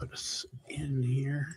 put us in here.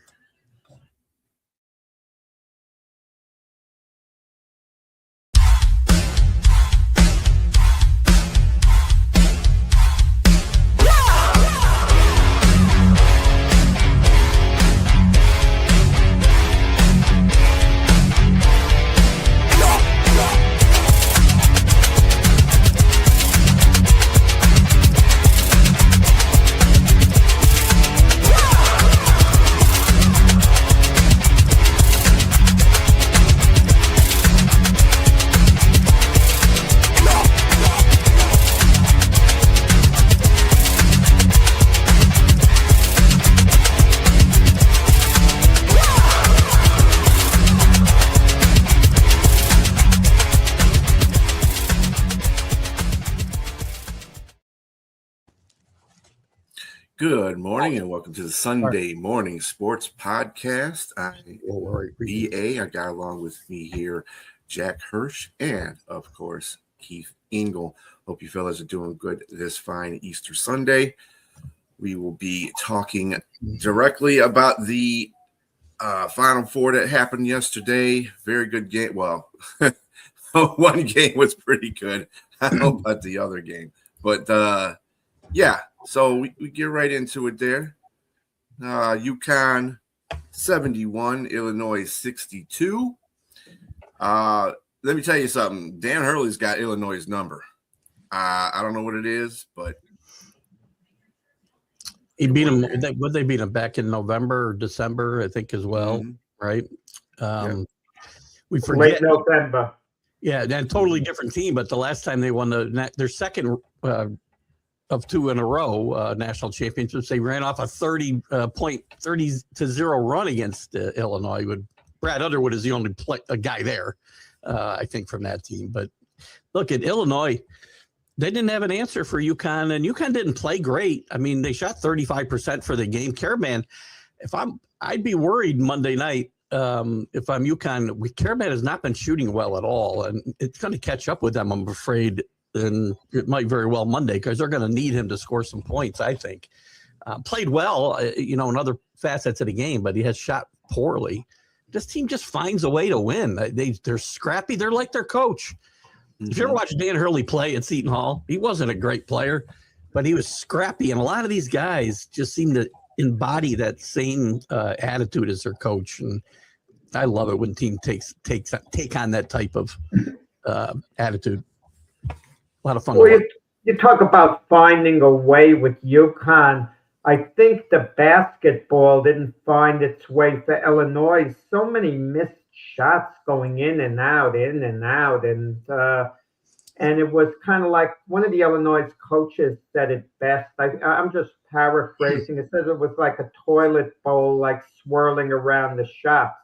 Good morning and welcome to the Sunday Morning Sports Podcast. I'm BA. I got along with me here Jack Hirsch and, of course, Keith Engel. Hope you fellas are doing good this fine Easter Sunday. We will be talking directly about the Final Four that happened yesterday. Very good game. Well, one game was pretty good. I don't know about the other game. But, yeah. So we get right into it there. UConn 71, Illinois 62. Let me tell you something. Dan Hurley's got Illinois' number. I don't know what it is, but he beat them. Would they beat him back in November or December? I think as well, right? We forget late November. Yeah, that totally different team. But the last time they won their second of two in a row national championships, they ran off a 30-0 run against Illinois. Brad Underwood is the only guy there, I think, from that team. But look at Illinois. They didn't have an answer for UConn, and UConn didn't play great. I mean, they shot 35% for the game. Karaban, I'd be worried Monday night if I'm UConn. Karaban has not been shooting well at all, and it's going to catch up with them, I'm afraid. And it might very well Monday because they're going to need him to score some points, I think. Played well, in other facets of the game, but he has shot poorly. This team just finds a way to win. They're scrappy. They're like their coach. Mm-hmm. If you ever watched Dan Hurley play at Seton Hall, he wasn't a great player, but he was scrappy. And a lot of these guys just seem to embody that same attitude as their coach. And I love it when team take on that type of attitude. A lot of fun. Well, you talk about finding a way with UConn. I think the basketball didn't find its way for Illinois. So many missed shots going in and out, and it was kind of like one of the Illinois coaches said it best. I'm just paraphrasing. It says it was like a toilet bowl, like swirling around the shots,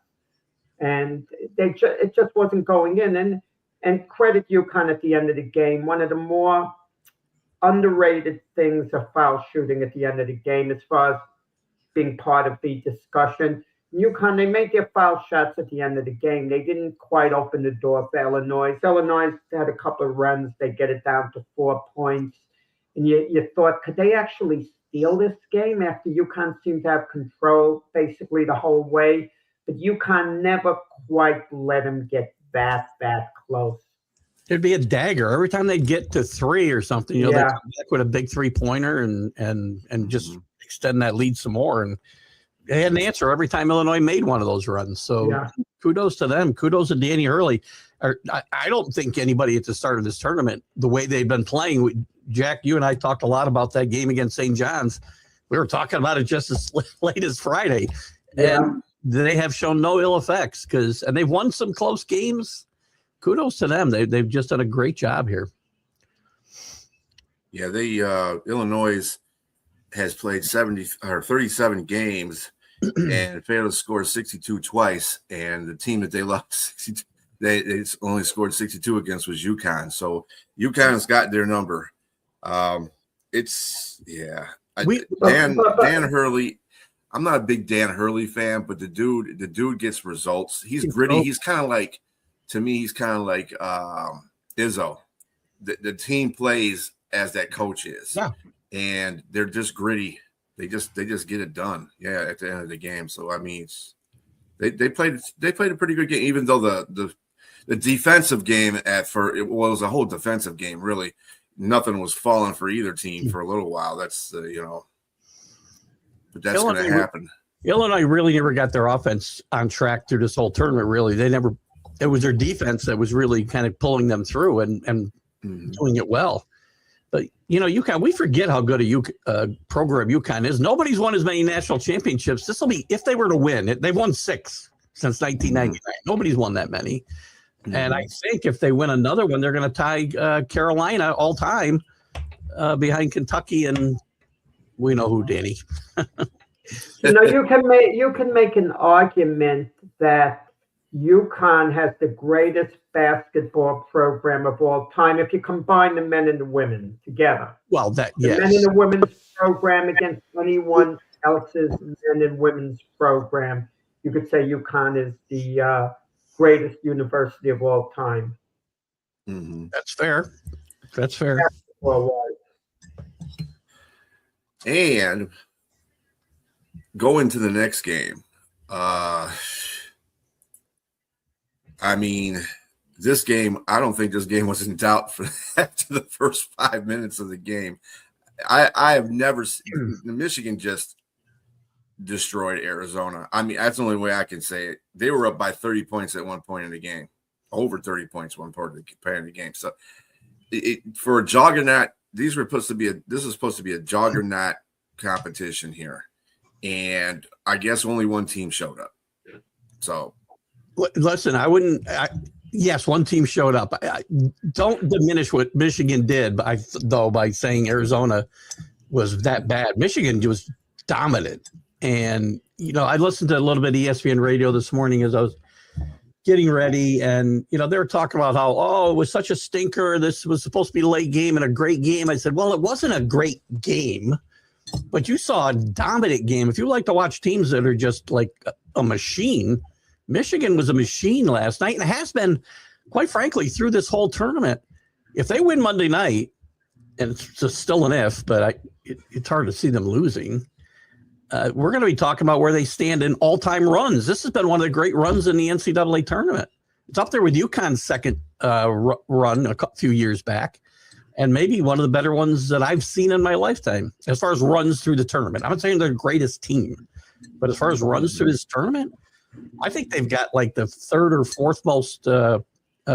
and it just wasn't going in. And credit UConn at the end of the game. One of the more underrated things of foul shooting at the end of the game as far as being part of the discussion. UConn, they made their foul shots at the end of the game. They didn't quite open the door for Illinois. Illinois had a couple of runs. They get it down to 4 points. And you thought, could they actually steal this game after UConn seemed to have control basically the whole way? But UConn never quite let them get that close. There'd be a dagger every time they'd get to three or something. They come back with a big 3-pointer and just extend that lead some more. And they had an answer every time Illinois made one of those runs. So kudos to them. Kudos to Danny Hurley. I don't think anybody at the start of this tournament, the way they've been playing, Jack, you and I talked a lot about that game against St. John's. We were talking about it just as late as Friday. And they have shown no ill effects and they've won some close games. Kudos to them. They've just done a great job here. Yeah, Illinois has played 37 games and failed to score 62 twice. And the team that they lost 62, they only scored 62 against was UConn. So UConn's got their number. Dan Hurley. I'm not a big Dan Hurley fan, but the dude gets results. He's gritty. He's kind of like, to me, he's kind of like Izzo. The team plays as that coach is, and they're just gritty. They just get it done. Yeah, at the end of the game. So I mean, they played a pretty good game, even though the defensive game it was a whole defensive game. Really, nothing was falling for either team for a little while. That's but that's going to happen. Illinois really never got their offense on track through this whole tournament. Really, it was their defense that was really kind of pulling them through and doing it well. But UConn, we forget how good a program UConn is. Nobody's won as many national championships. This will be, if they were to win, they've won 6 since 1999. Nobody's won that many. And I think if they win another one, they're going to tie Carolina all time behind Kentucky, and we know who, Danny. You can make an argument that UConn has the greatest basketball program of all time if you combine the men and the women together. Well, the men and the women's program against anyone else's men and women's program, you could say UConn is the greatest university of all time. That's fair. That's fair. And going to the next game. I mean, this game, I don't think this game was in doubt for after the first 5 minutes of the game. I have never seen Michigan just destroyed Arizona. I mean, that's the only way I can say it. They were up by 30 points at one point in the game, over 30 points one part of the game. So for a juggernaut, this is supposed to be a juggernaut competition here. And I guess only one team showed up. So listen, yes, one team showed up. I don't diminish what Michigan did by saying Arizona was that bad. Michigan was dominant. And, I listened to a little bit of ESPN radio this morning as I was getting ready. And, they were talking about how, it was such a stinker. This was supposed to be a late game and a great game. I said, well, it wasn't a great game, but you saw a dominant game. If you like to watch teams that are just like a machine, Michigan was a machine last night and has been, quite frankly, through this whole tournament. If they win Monday night, and it's still an if, but it's hard to see them losing, we're going to be talking about where they stand in all-time runs. This has been one of the great runs in the NCAA tournament. It's up there with UConn's second run a few years back, and maybe one of the better ones that I've seen in my lifetime as far as runs through the tournament. I'm not saying they're the greatest team, but as far as runs through this tournament, I think they've got like the third or fourth most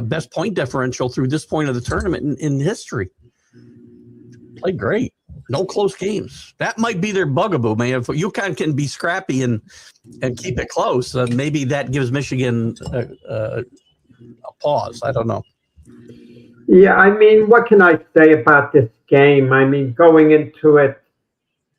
best point differential through this point of the tournament in history. Played great. No close games. That might be their bugaboo, man. If UConn can be scrappy and keep it close, maybe that gives Michigan a pause. I don't know. Yeah, I mean, what can I say about this game? I mean, going into it,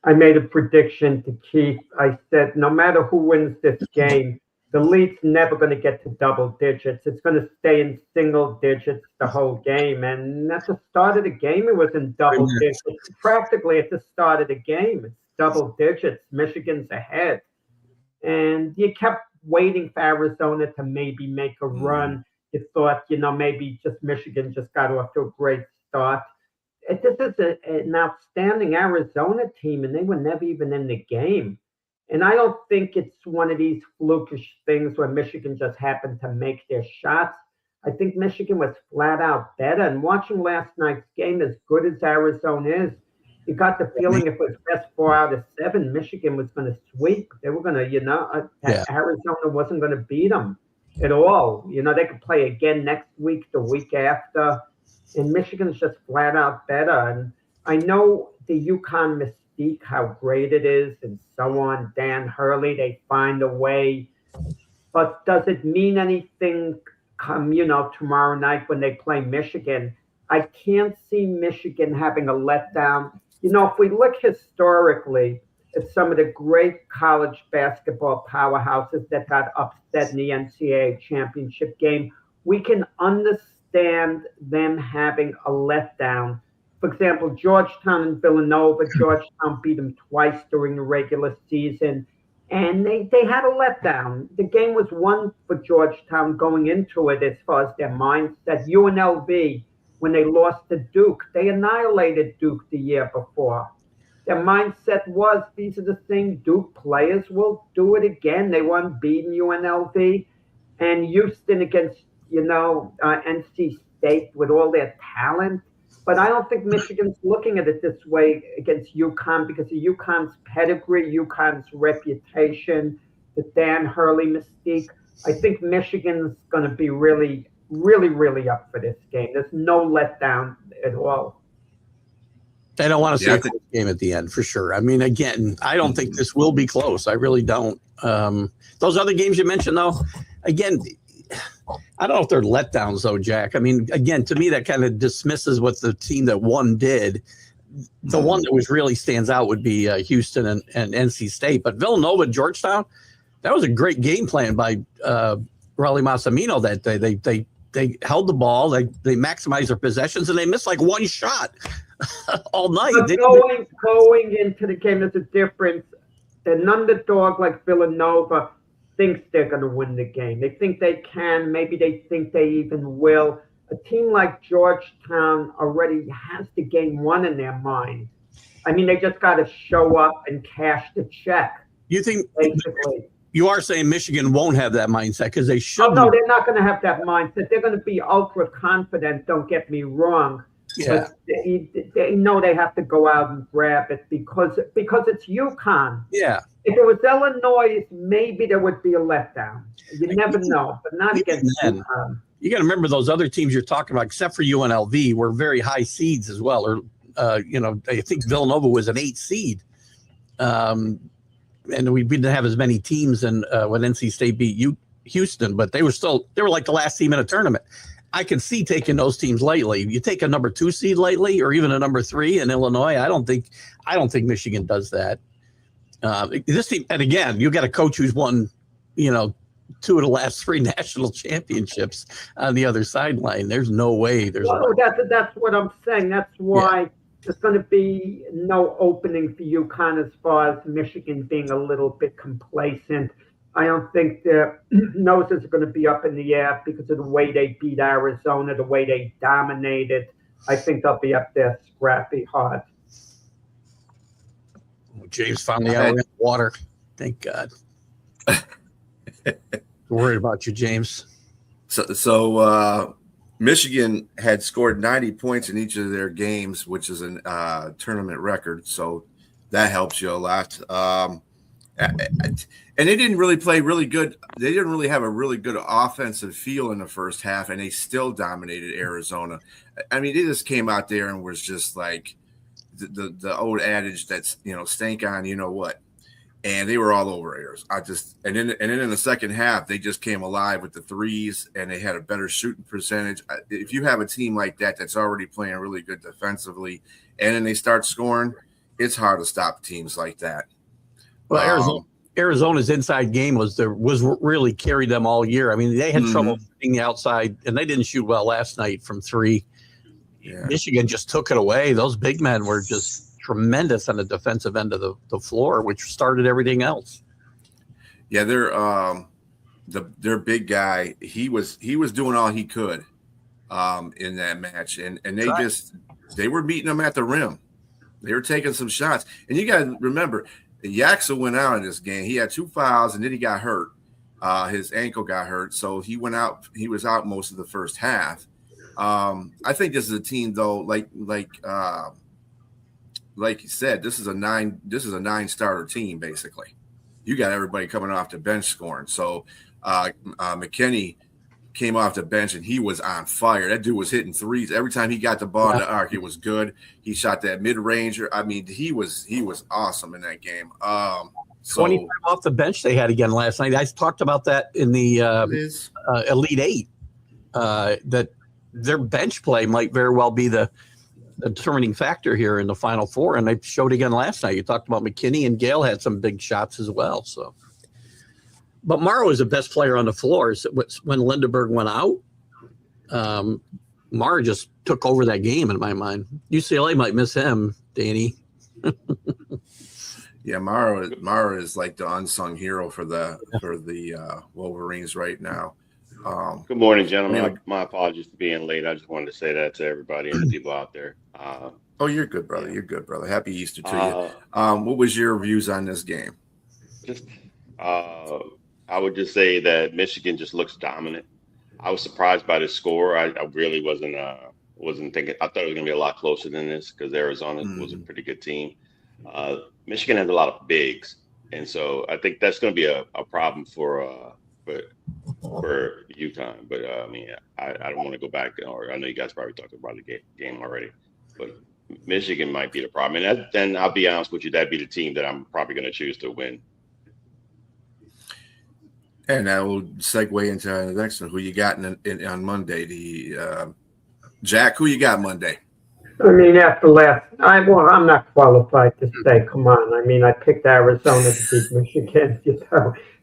I made a prediction to Keith. I said, no matter who wins this game, the lead's never going to get to double digits. It's going to stay in single digits the whole game. And at the start of the game, it was in double digits. Practically at the start of the game, it's double digits. Michigan's ahead. And you kept waiting for Arizona to maybe make a run. You thought, maybe just Michigan just got off to a great start. This is an outstanding Arizona team, and they were never even in the game. And I don't think it's one of these flukish things where Michigan just happened to make their shots. I think Michigan was flat out better. And watching last night's game, as good as Arizona is, you got the feeling if it was best 4 out of 7, Michigan was going to sweep. They were going to, Arizona wasn't going to beat them at all. They could play again next week, the week after. And Michigan's just flat out better. And I know the UConn mystique, how great it is, and so on. Dan Hurley, they find a way. But does it mean anything come, tomorrow night when they play Michigan? I can't see Michigan having a letdown. If we look historically at some of the great college basketball powerhouses that got upset in the NCAA championship game, we can understand them having a letdown. For example, Georgetown and Villanova. Georgetown beat them twice during the regular season, and they had a letdown. The game was won for Georgetown going into it as far as their mindset. UNLV, when they lost to Duke, they annihilated Duke the year before. their mindset was, these are the things Duke players will do it again. They won beating UNLV and Houston against, NC State with all their talent. But I don't think Michigan's looking at it this way against UConn because of UConn's pedigree, UConn's reputation, the Dan Hurley mystique. I think Michigan's going to be really, really, really up for this game. There's no letdown at all. I don't want to see a close game at the end for sure. I mean, again, I don't think this will be close. I really don't. Those other games you mentioned, though, again, I don't know if they're letdowns, though, Jack. I mean, again, to me, that kind of dismisses what the team that won did. The one that was really stands out would be Houston and NC State. But Villanova, Georgetown, that was a great game plan by Raleigh Massimino that day. They held the ball, they maximized their possessions, and they missed like one shot all night. But going into the game, there's a difference. An underdog like Villanova thinks they're going to win the game. They think they can. Maybe they think they even will. A team like Georgetown already has the game won in their mind. I mean, they just got to show up and cash the check. You think basically? You are saying Michigan won't have that mindset because they should. Oh, no, they're not going to have that mindset. They're going to be ultra confident. Don't get me wrong. Yeah. But they know they have to go out and grab it because it's UConn. Yeah. If it was Illinois, maybe there would be a letdown. You never know, but not against UConn. You got to remember those other teams you're talking about, except for UNLV, were very high seeds as well. Or, I think Villanova was an 8 seed. And we didn't have as many teams when NC State beat Houston, but they were like the last team in a tournament. I can see taking those teams lightly. You take a number 2 seed lightly, or even a number 3 in Illinois. I don't think Michigan does that. This team, and again, you got a coach who's won, 2 of the last 3 national championships on the other sideline. There's no way. That's what I'm saying. That's why. Yeah. There's going to be no opening for UConn as far as Michigan being a little bit complacent. I don't think their noses are going to be up in the air because of the way they beat Arizona, the way they dominated. I think they'll be up there scrappy hard. James finally out of the water. Thank God. Worried about you, James. So Michigan had scored 90 points in each of their games, which is a tournament record. So that helps you a lot. And they didn't really play really good. They didn't really have a really good offensive feel in the first half, and they still dominated Arizona. I mean, they just came out there and was just like the old adage that's, stank on, you know what. And they were all over Arizona. And then in the second half, they just came alive with the threes, and they had a better shooting percentage. If you have a team like that that's already playing really good defensively, and then they start scoring, it's hard to stop teams like that. Well, Arizona's inside game was really carried them all year. I mean, they had trouble hitting the outside, and they didn't shoot well last night from 3. Yeah. Michigan just took it away. Those big men were just tremendous on the defensive end of the floor, which started everything else. Yeah, their big guy, he was doing all he could in that match, and they were meeting them at the rim. They were taking some shots, and you got to remember, Yaksa went out in this game. He had 2 fouls, and then he got hurt. His ankle got hurt, so he went out. He was out most of the first half. I think this is a team, though, like you said, this is a 9-starter team, basically. You got everybody coming off the bench scoring. So McKinney came off the bench, and he was on fire. That dude was hitting threes. Every time he got the ball in the arc, it was good. He shot that mid-ranger. I mean, he was awesome in that game. 25 off the bench they had again last night. I talked about that in the Elite 8, that their bench play might very well be the determining factor here in the Final Four, and they showed again last night. You talked about McKinney, and Gale had some big shots as well. So, but Morrow was the best player on the floor. So when Lindenberg went out, Morrow just took over that game in my mind. UCLA might miss him, Danny. Yeah, Morrow is like the unsung hero for the Wolverines right now. Good morning, gentlemen. My apologies for being late. I just wanted to say that to everybody and the people out there. Oh, you're good, brother. You're good, brother. Happy Easter to you. What was your views on this game? Just, I would just say that Michigan just looks dominant. I was surprised by the score. I really wasn't thinking. I thought it was going to be a lot closer than this because Arizona was a pretty good team. Michigan has a lot of bigs, and so I think that's going to be a problem for UConn. But I mean, I don't want to go back, or I know you guys probably talked about the game already, but Michigan might be the problem. And then I'll be honest with you, that'd be the team that I'm probably going to choose to win. And that will segue into the next one. Who you got on Monday? Jack, who you got Monday? I mean, after I'm not qualified to say, come on. I mean, I picked Arizona to beat Michigan,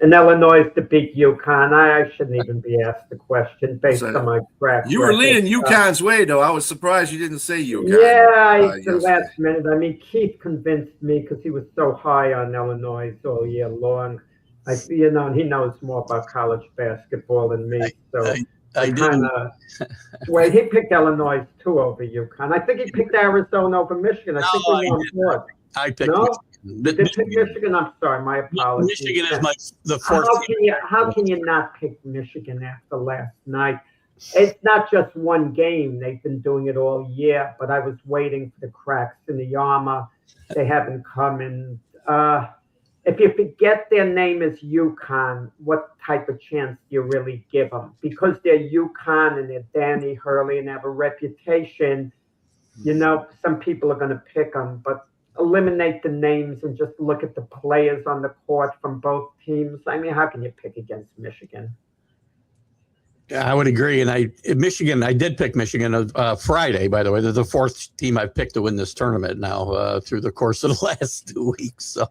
and Illinois to beat UConn. I shouldn't even be asked the question based on my track. You were leaning UConn's way, though. I was surprised you didn't say UConn. Yeah, the last minute. I mean, Keith convinced me because he was so high on Illinois all year long. He knows more about college basketball than me. So I kind of wait. He picked Illinois too over UConn. I think he picked Arizona over Michigan. I think we won board. I picked Michigan. Did pick Michigan? I'm sorry, my apologies. Michigan is the fourth. How can you not pick Michigan after last night? It's not just one game. They've been doing it all year. But I was waiting for the cracks in the armor. They haven't come in. If you forget their name is UConn, what type of chance do you really give them? Because they're UConn and they're Danny Hurley and have a reputation, some people are going to pick them. But eliminate the names and just look at the players on the court from both teams. I mean, how can you pick against Michigan? I would agree. And Michigan, I did pick Michigan Friday, by the way. They're the fourth team I've picked to win this tournament now through the course of the last 2 weeks. So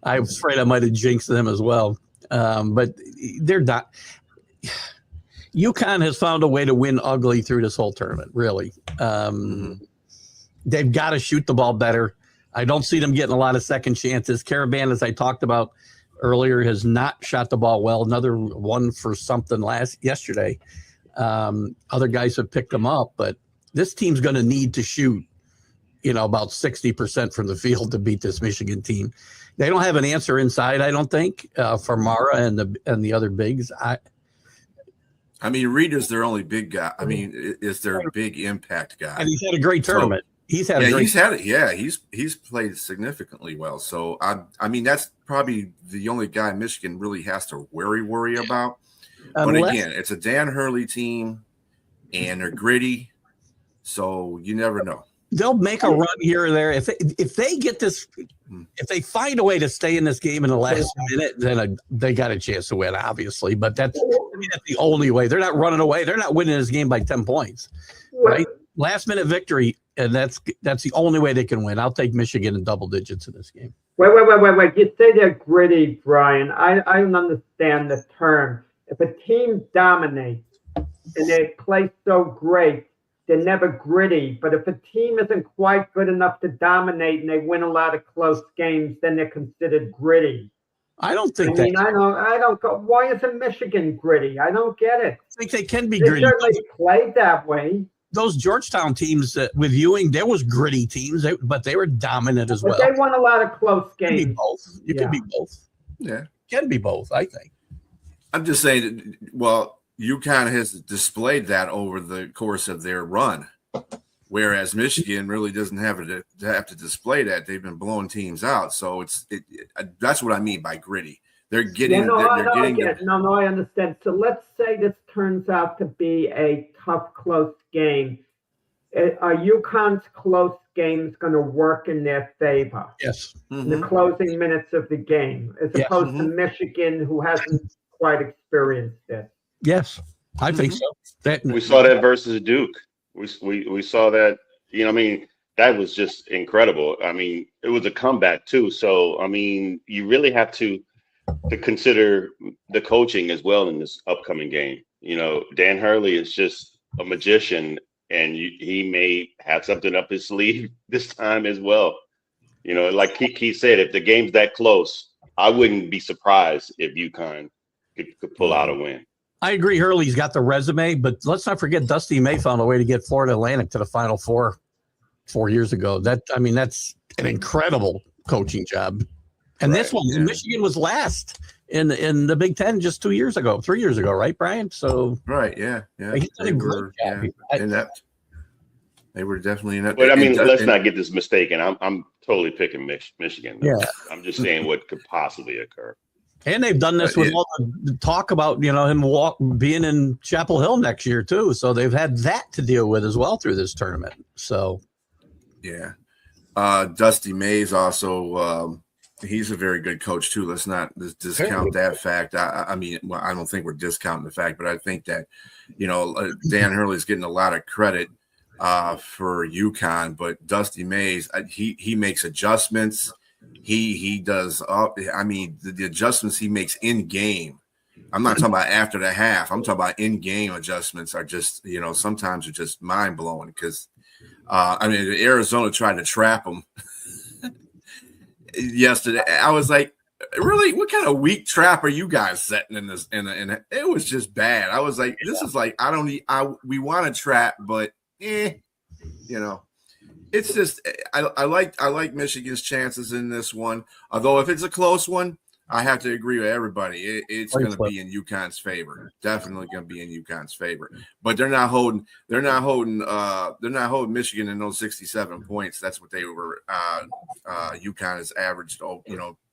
I was afraid I might have jinxed them as well. But they're not. UConn has found a way to win ugly through this whole tournament, really. They've got to shoot the ball better. I don't see them getting a lot of second chances. Caravan, as I talked about earlier, has not shot the ball well. Another one for something yesterday. Other guys have picked them up, but this team's going to need to shoot, about 60% from the field to beat this Michigan team. They don't have an answer inside, I don't think, for Mara and the other bigs. I mean, Reeder's their only big guy. I mean, is their big impact guy, and he's had a great tournament. He's played significantly well. So I mean, that's probably the only guy Michigan really has to worry about. But again, it's a Dan Hurley team, and they're gritty, so you never know. They'll make a run here or there if they get this. If they find a way to stay in this game in the last minute, then they got a chance to win, obviously. But that's the only way. They're not running away. They're not winning this game by 10 points, right? Last minute victory. And that's the only way they can win. I'll take Michigan in double digits in this game. Wait. You say they're gritty, Brian. I don't understand the term. If a team dominates and they play so great, they're never gritty. But if a team isn't quite good enough to dominate and they win a lot of close games, then they're considered gritty. I don't think that. I don't go. Why isn't Michigan gritty? I don't get it. I think they can be gritty. They certainly played that way. Those Georgetown teams with Ewing, there was gritty teams, but they were dominant as well. They won a lot of close games. Can be both. You can be both. Yeah. Can be both, I think. I'm just saying, UConn has displayed that over the course of their run, whereas Michigan really doesn't have to display that. They've been blowing teams out. So that's what I mean by gritty. They're getting. I understand. So let's say this turns out to be a tough, close game. Are UConn's close games going to work in their favor? Yes. In the closing minutes of the game, as opposed to Michigan, who hasn't quite experienced it. Yes, I think so. We saw that versus Duke. We saw that. That was just incredible. I mean, it was a comeback too. So I mean, you really have to consider the coaching as well in this upcoming game. Dan Hurley is just a magician, and he may have something up his sleeve this time as well. Like Keith said, if the game's that close, I wouldn't be surprised if UConn could pull out a win. I agree. Hurley's got the resume, but let's not forget Dusty May found a way to get Florida Atlantic to the Final Four 4 years ago. That's an incredible coaching job. And this one, Michigan was last in the Big Ten just 3 years ago, right, Brian? So yeah. He did a great job. Inept. They were definitely inept. But I mean, let's not get this mistaken. I'm totally picking Michigan. Yeah. I'm just saying what could possibly occur. And they've done this with all the talk about, him being in Chapel Hill next year too. So they've had that to deal with as well through this tournament. So, yeah. Dusty Mays also, he's a very good coach too. Let's not discount that fact. I mean, I don't think we're discounting the fact, but I think that, Dan Hurley's getting a lot of credit for UConn, but Dusty Mays, he makes adjustments. He does. The adjustments he makes in game. I'm not talking about after the half. I'm talking about in game adjustments are just, sometimes are just mind blowing because, Arizona tried to trap him yesterday. I was like, really, what kind of weak trap are you guys setting in this? And it was just bad. I was like, this is like, we want to trap, but it's just I like Michigan's chances in this one. Although if it's a close one, I have to agree with everybody. It's going to be in UConn's favor. Definitely going to be in UConn's favor. But they're not holding Michigan in those 67 points. That's what they were. UConn has averaged,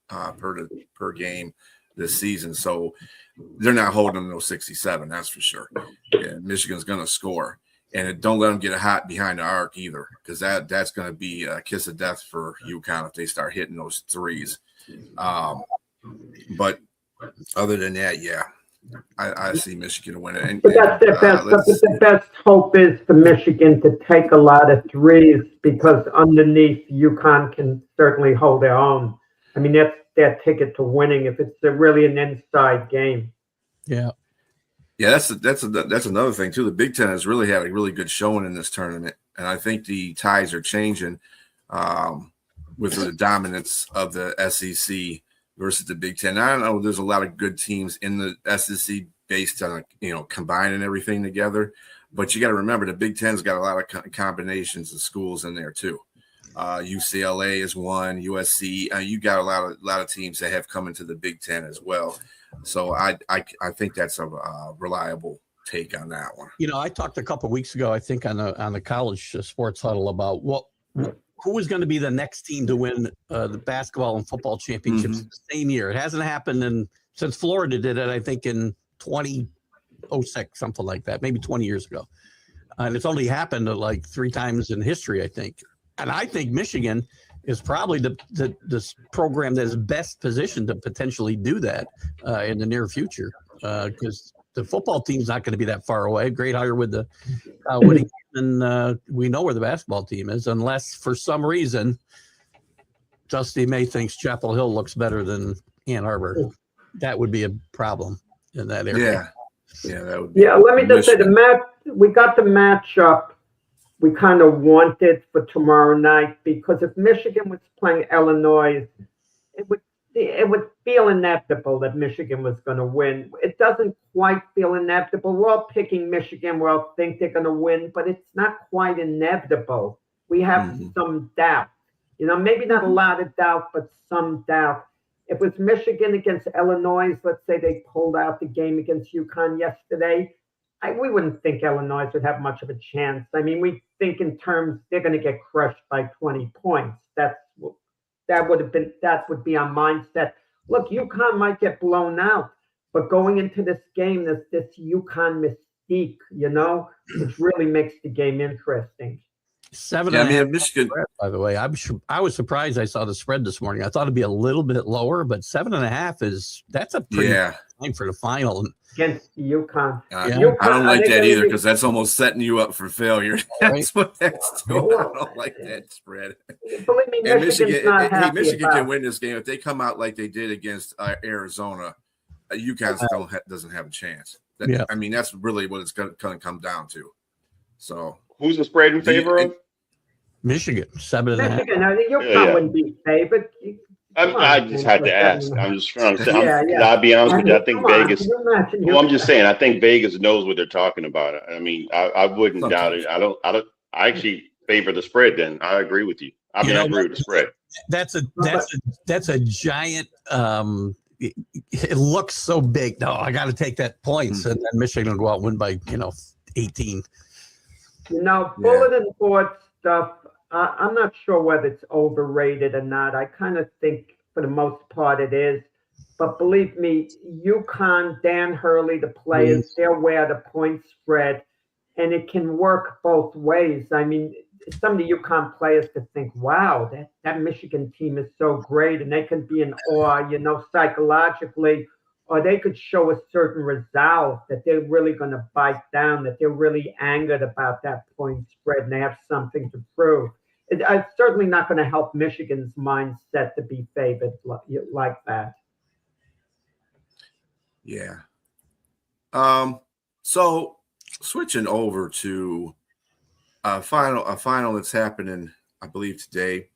per game this season. So they're not holding those 67. That's for sure. Yeah, Michigan's going to score. And don't let them get hot behind the arc either, because that's going to be a kiss of death for UConn if they start hitting those threes. But other than that, I see Michigan winning. But that's their best. The best hope is for Michigan to take a lot of threes, because underneath UConn can certainly hold their own. I mean, that's their ticket to winning if it's really an inside game. Yeah. Yeah, that's another thing too. The Big Ten has really had a really good showing in this tournament, and I think the tides are changing with the dominance of the SEC versus the Big Ten. I don't know. There's a lot of good teams in the SEC based on combining everything together, but you got to remember the Big Ten's got a lot of combinations of schools in there too. UCLA is one, USC. You got a lot of teams that have come into the Big Ten as well. So I think that's a reliable take on that one. I talked a couple of weeks ago, I think on the college sports huddle about who was going to be the next team to win the basketball and football championships the same year. It hasn't happened since Florida did it, I think in 2006, something like that, maybe 20 years ago. And it's only happened like 3 times in history, I think. And I think Michigan is probably this program that is best positioned to potentially do that in the near future, because the football team's not going to be that far away. Great hire with the winning, and we know where the basketball team is, unless for some reason Dusty May thinks Chapel Hill looks better than Ann Arbor. That would be a problem in that area. Yeah, that would be. Yeah, let me just say we got the matchup we kind of wanted for tomorrow night, because if Michigan was playing Illinois, it would feel inevitable that Michigan was going to win. It doesn't quite feel inevitable. We're all picking Michigan. We all think they're going to win, but it's not quite inevitable. We have some doubt. Maybe not a lot of doubt, but some doubt. If it was Michigan against Illinois, let's say they pulled out the game against UConn yesterday, we wouldn't think Illinois would have much of a chance. I mean, we think in terms they're going to get crushed by 20 points. That would be our mindset. Look, UConn might get blown out, but going into this game, there's this UConn mystique, which really makes the game interesting. 7.5. Michigan. Spread, by the way, I was surprised I saw the spread this morning. I thought it'd be a little bit lower, but 7.5 that's a pretty time for the final. Against UConn. I don't like that either, because that's almost setting you up for failure. That's what that's doing. I don't like that spread. Believe me, Michigan can win this game if they come out like they did against Arizona. UConn doesn't have a chance. I mean, that's really what it's going to come down to. So, who's the spread in favor of? Michigan, 7.5. Michigan, UConn wouldn't be favored. I just had to ask. I'm just trying to say. I'll be honest with you. I think Vegas. I'm just saying. I think Vegas knows what they're talking about. I mean, I wouldn't doubt it. I actually favor the spread. Then I agree with you. I agree with the spread. That's a giant. It looks so big. No, I got to take that points, and then Michigan will go out and win by 18. Bulletin board stuff. I'm not sure whether it's overrated or not. I kind of think for the most part it is. But believe me, UConn, Dan Hurley, the players, they're aware of the point spread, and it can work both ways. I mean, some of the UConn players could think, wow, that Michigan team is so great, and they can be in awe, psychologically, or they could show a certain resolve that they're really going to bite down, that they're really angered about that point spread, and they have something to prove. It's certainly not going to help Michigan's mindset to be favored like that. Yeah. So switching over to a final that's happening, I believe today,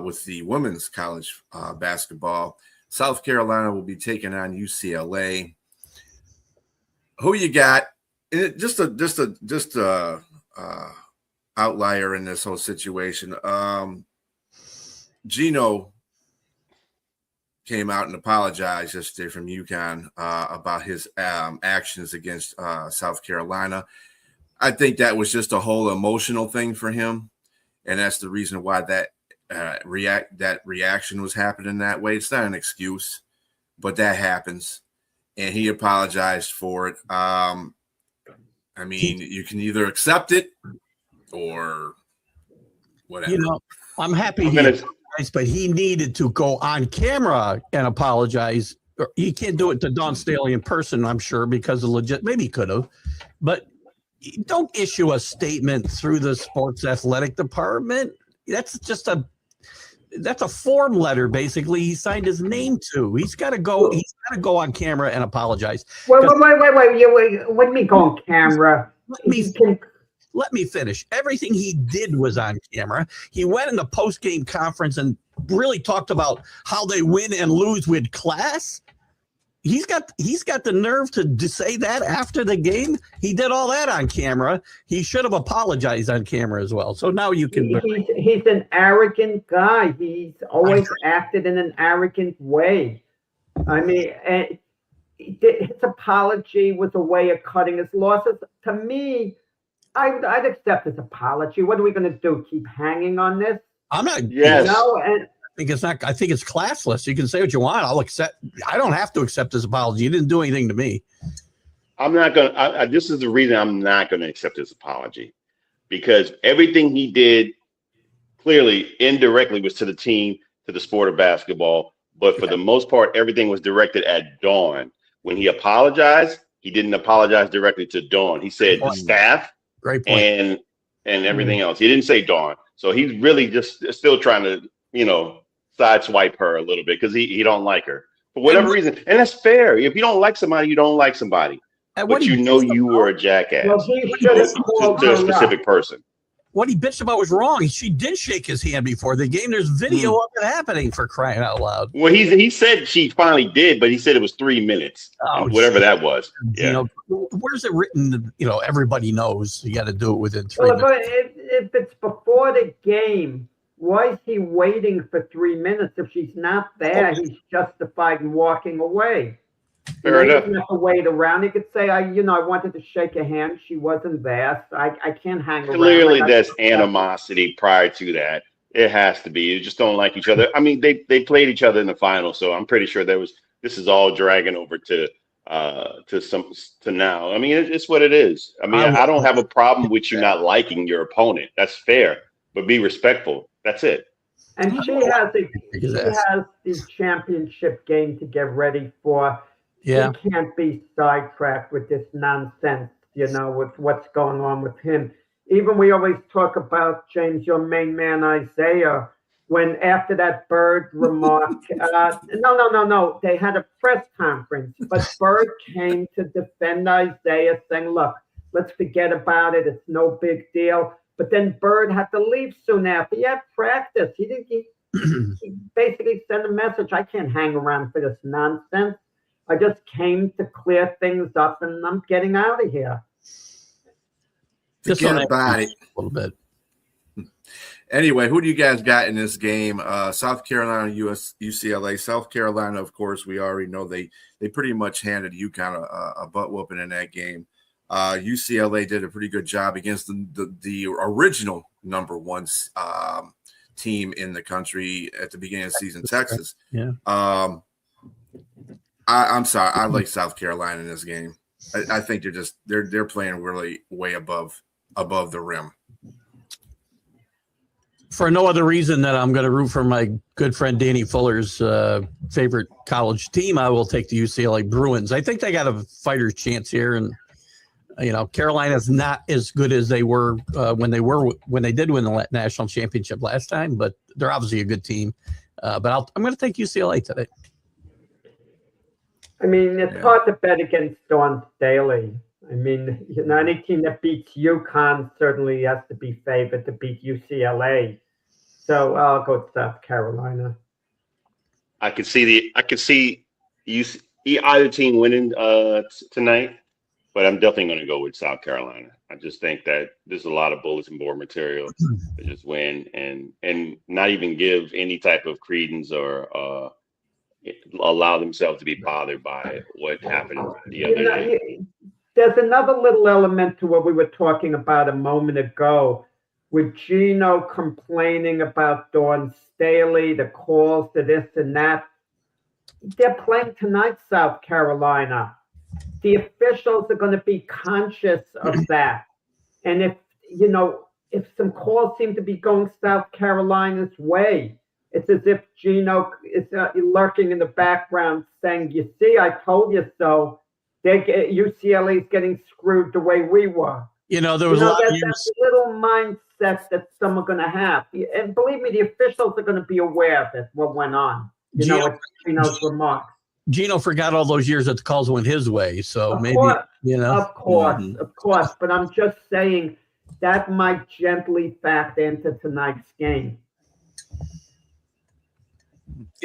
with the women's college basketball. South Carolina will be taking on UCLA. Who you got? Just a outlier in this whole situation. Gino came out and apologized yesterday from UConn about his actions against South Carolina. I think that was just a whole emotional thing for him, and that's the reason why that reaction was happening that way. It's not an excuse, but that happens, and he apologized for it. I mean, you can either accept it or whatever. I'm happy but he needed to go on camera and apologize. He can't do it to Dawn Staley in person, I'm sure, because of maybe he could have, but don't issue a statement through the sports athletic department. That's a form letter, basically. He signed his name to. He's got to go on camera and apologize. Wait. What do you mean go on camera? Let me finish. Everything he did was on camera. He went in the post-game conference and really talked about how they win and lose with class. He's got the nerve to say that after the game. He did all that on camera. He should have apologized on camera as well. So now you can. He's an arrogant guy. He's always acted in an arrogant way. I mean, his apology was a way of cutting his losses. To me, I'd accept his apology. What are we going to do? Keep hanging on this? I'm not. Yes. I think it's not. I think it's classless. You can say what you want. I'll accept. I don't have to accept his apology. He didn't do anything to me. I'm not going to. This is the reason I'm not going to accept his apology, because everything he did clearly indirectly was to the team, to the sport of basketball. But for the most part, everything was directed at Dawn. When he apologized, he didn't apologize directly to Dawn. He said the staff. Great point. And everything else. He didn't say Dawn. So he's really just still trying to, sideswipe her a little bit because he don't like her for whatever reason. And that's fair. If you don't like somebody, you don't like somebody. But you were a jackass to a specific person. What he bitched about was wrong. She did shake his hand before the game. There's video of it happening, for crying out loud. Well, he said she finally did, but he said it was 3 minutes, whatever that was. Yeah. Where's it written? Everybody knows you got to do it within 3 minutes. But if it's before the game, why is he waiting for 3 minutes? If she's not there, he's justified in walking away. Fair enough. He doesn't have to wait around. He could say, I wanted to shake her hand. She wasn't there. So I can't hang around. Clearly, there's animosity prior to that. It has to be. You just don't like each other. I mean, they played each other in the final, so I'm pretty sure this is all dragging over to now. I mean, it's what it is. I mean, I don't have a problem with you not liking your opponent. That's fair, but be respectful. That's it. And she has the championship game to get ready for. Yeah. He can't be sidetracked with this nonsense, with what's going on with him. Even we always talk about, James, your main man, Isaiah, when after that Bird remark, no, they had a press conference, but Bird came to defend Isaiah, saying, look, let's forget about it. It's no big deal. But then Bird had to leave soon after. He had practice. He basically sent a message, I can't hang around for this nonsense. I just came to clear things up, and I'm getting out of here. Forget about it. A little bit. Anyway, who do you guys got in this game? South Carolina, UCLA. South Carolina, of course, we already know they pretty much handed UConn a butt whooping in that game. UCLA did a pretty good job against the original number one team in the country at the beginning of the season, Texas. Yeah. I'm sorry. I like South Carolina in this game. I think they're playing really way above the rim. For no other reason than I'm going to root for my good friend Danny Fuller's favorite college team, I will take the UCLA Bruins. I think they got a fighter's chance here, and Carolina's not as good as they were when they did win the national championship last time, but they're obviously a good team. But I'm going to take UCLA today. I mean, it's hard to bet against Dawn Staley. I mean, any team that beats UConn certainly has to be favored to beat UCLA. So I'll go with South Carolina. I could see either team winning tonight, but I'm definitely going to go with South Carolina. I just think that there's a lot of bulletin board material to just win and not even give any type of credence or allow themselves to be bothered by what happened the other day. There's another little element to what we were talking about a moment ago with Gino complaining about Dawn Staley, the calls to this and that. They're playing tonight, South Carolina. The officials are going to be conscious of that. And if some calls seem to be going South Carolina's way, it's as if Gino is lurking in the background saying, you see, I told you so. UCLA is getting screwed the way we were. There was a lot of years. That little mindset that some are going to have. And believe me, the officials are going to be aware of it, what went on. Gino's remarks. Gino forgot all those years that the calls went his way. So Of maybe, course. Of course. But I'm just saying that might gently factor into tonight's game.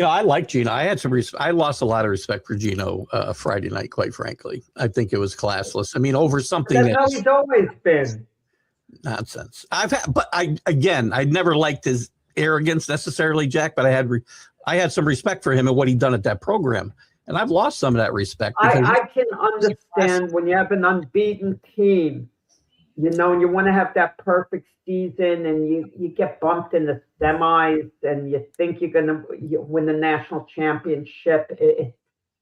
I like Gino. I had some I lost a lot of respect for Gino Friday night, quite frankly. I think it was classless. I mean, over something That's how he's always been. Nonsense. I'd never liked his arrogance necessarily, Jack, but I had some respect for him and what he'd done at that program. And I've lost some of that respect. I can understand when you have an unbeaten team, and you want to have that perfect season and you get bumped in the semis and you think you're going to win the national championship.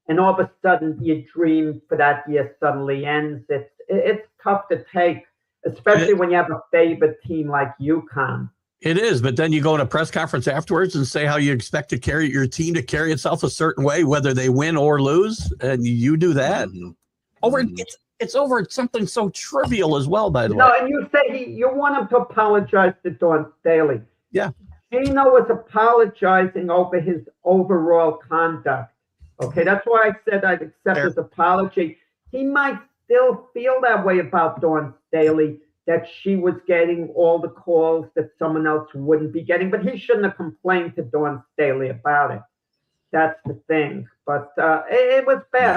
And all of a sudden your dream for that year suddenly ends. It's tough to take, especially when you have a favorite team like UConn. It is, but then you go in a press conference afterwards and say how you expect to carry your team to carry itself a certain way, whether they win or lose, and you do that. It's over something so trivial as well, by the way. No, and you say you want him to apologize to Dawn Staley. Yeah. Gino was apologizing over his overall conduct. Okay, that's why I said I'd accept his apology. He might still feel that way about Dawn Staley, that she was getting all the calls that someone else wouldn't be getting, but he shouldn't have complained to Dawn Staley about it. That's the thing. But it was bad.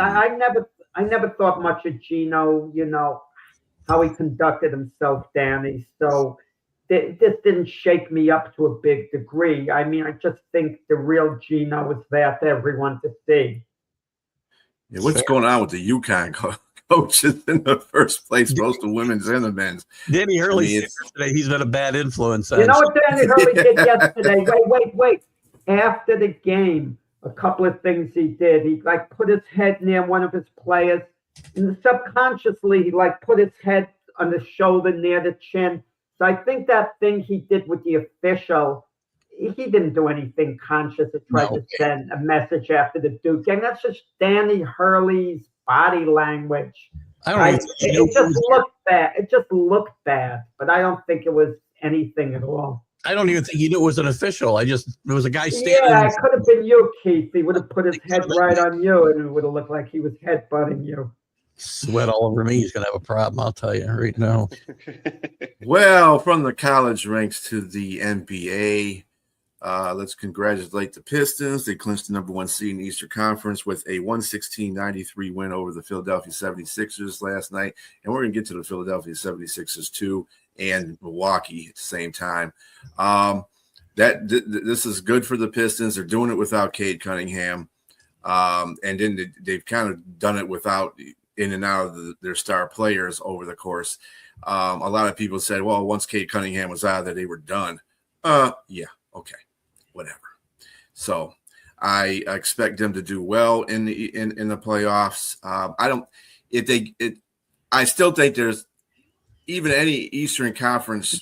I never thought much of Gino, how he conducted himself, Danny. So this didn't shake me up to a big degree. I mean, I just think the real Gino was there for everyone to see. Yeah, what's going on with the UConn coaches in the first place, both the women's and the men's? Danny Hurley said yesterday he's been a bad influence. You know what Danny Hurley did yesterday? Wait. After the game, a couple of things he did. He put his head near one of his players, and subconsciously he put his head on the shoulder near the chin. So I think that thing he did with the official, he didn't do anything conscious to try to send a message after the Duke game. That's just Danny Hurley's body language. It just looked bad. It just looked bad, but I don't think it was anything at all. I don't even think he knew it was an official. It was a guy standing. Yeah, it could have been you, Keith. He would have put his head right on you, and it would have looked like he was headbutting you. Sweat all over me. He's going to have a problem, I'll tell you right now. Well, from the college ranks to the NBA, let's congratulate the Pistons. They clinched the number one seed in the Eastern Conference with a 116-93 win over the Philadelphia 76ers last night. And we're going to get to the Philadelphia 76ers, too, and Milwaukee at the same time. This is good for the Pistons. They're doing it without Cade Cunningham. And then they've kind of done it without in and out of their star players over the course. A lot of people said, well, once Cade Cunningham was out of there, they were done. Yeah, okay, whatever. So I expect them to do well in the playoffs. I still think there's even any Eastern Conference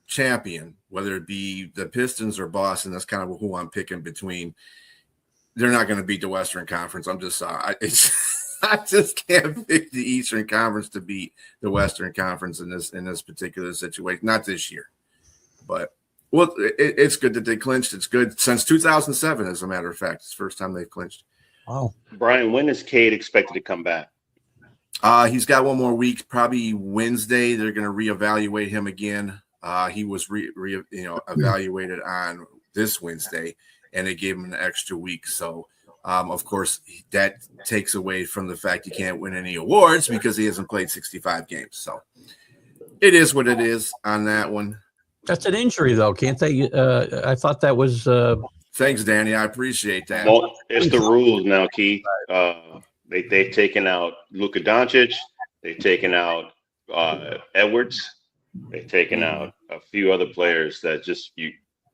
champion, whether it be the Pistons or Boston, that's kind of who I'm picking between. They're not going to beat the Western Conference. I'm just sorry. I just can't pick the Eastern Conference to beat the Western Conference in this particular situation. Not this year, but well, it's good that they clinched. It's good since 2007, as a matter of fact. It's the first time they've clinched. Wow. Brian, when is Cade expected to come back? He's got one more week, probably Wednesday. They're going to reevaluate him again. He was evaluated on this Wednesday, and they gave him an extra week. So, of course, that takes away from the fact he can't win any awards because he hasn't played 65 games. So it is what it is on that one. That's an injury, though, can't they? I thought that was. Thanks, Danny. I appreciate that. Well, it's the rules now, Keith. They've taken out Luka Doncic. They've taken out Edwards. They've taken out a few other players that just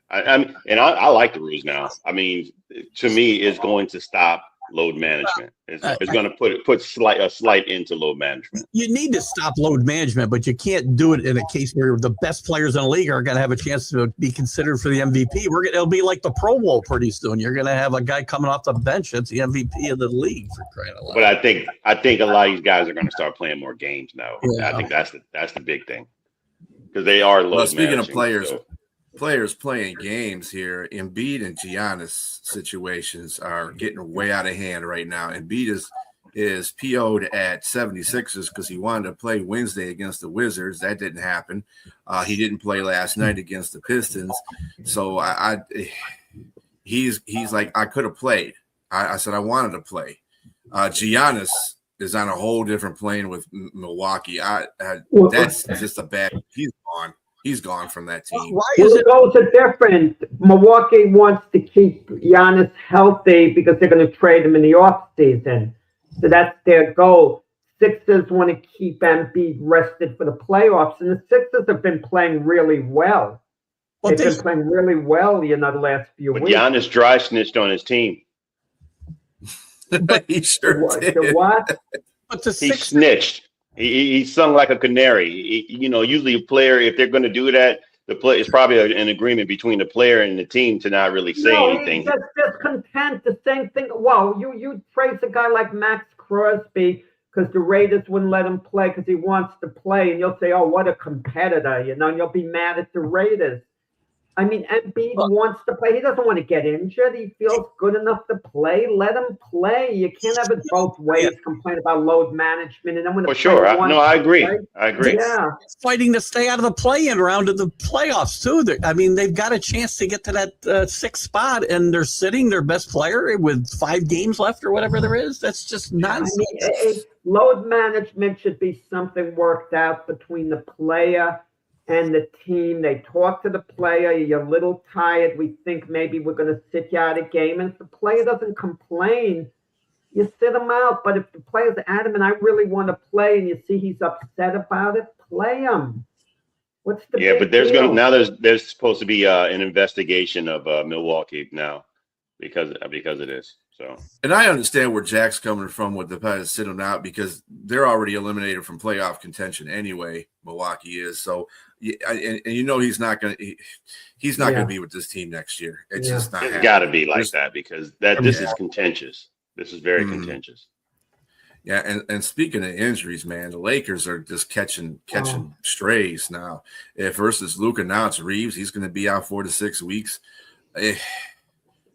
I like the rules now. I mean, to me, it's going to stop load management. It's going to put a slight into load management. You need to stop load management, but you can't do it in a case where the best players in the league are going to have a chance to be considered for the MVP. It'll be like the Pro Bowl pretty soon. You're going to have a guy coming off the bench that's the MVP of the league for crying out loud. But I think a lot of these guys are going to start playing more games now. Yeah. I think that's the big thing because they are load. Well, speaking of managing, players playing games here, Embiid and Giannis situations are getting way out of hand right now. Embiid is PO'd at 76ers because he wanted to play Wednesday against the Wizards. That didn't happen. He didn't play last night against the Pistons. So he's like, I could have played. I said I wanted to play. Giannis is on a whole different plane with Milwaukee. That's just a bad. He's gone. He's gone from that team. Why is it? Those are different. Milwaukee wants to keep Giannis healthy because they're going to trade him in the offseason. So that's their goal. Sixers want to keep Embiid rested for the playoffs, and the Sixers have been playing really well. They've been playing really well, the last few weeks. Giannis dry snitched on his team. He sure did. What? But the He Sixers, snitched. He sung like a canary. Usually a player, if they're going to do that, it's probably an agreement between the player and the team to not really say anything. He's just content. The same thing. Well, you praise a guy like Max Crosby because the Raiders wouldn't let him play because he wants to play, and you'll say, "Oh, what a competitor!" and you'll be mad at the Raiders. I mean, Embiid wants to play. He doesn't want to get injured. He feels good enough to play. Let him play. You can't have it both ways. Complain about load management, and then when For sure, I agree. I agree. Yeah, fighting to stay out of the play-in round of the playoffs too. They've got a chance to get to that sixth spot, and they're sitting their best player with 5 games left or whatever there is. That's just nonsense. I mean, load management should be something worked out between the player and the team. They talk to the player, you're a little tired, we think maybe we're going to sit you out a game. And if the player doesn't complain, you sit him out. But if the player's adamant, I really want to play, and you see he's upset about it, play him. What's the big but there's supposed to be an investigation of Milwaukee now because of this. So, and I understand where Jack's coming from with the to sit him out because they're already eliminated from playoff contention anyway. Milwaukee is so, and he's not going to be with this team next year. It's just not. It's got to be like that because this is contentious. This is very contentious. Yeah, and speaking of injuries, man, the Lakers are just catching strays now. Versus Luka, now it's Reeves. He's going to be out 4 to 6 weeks. I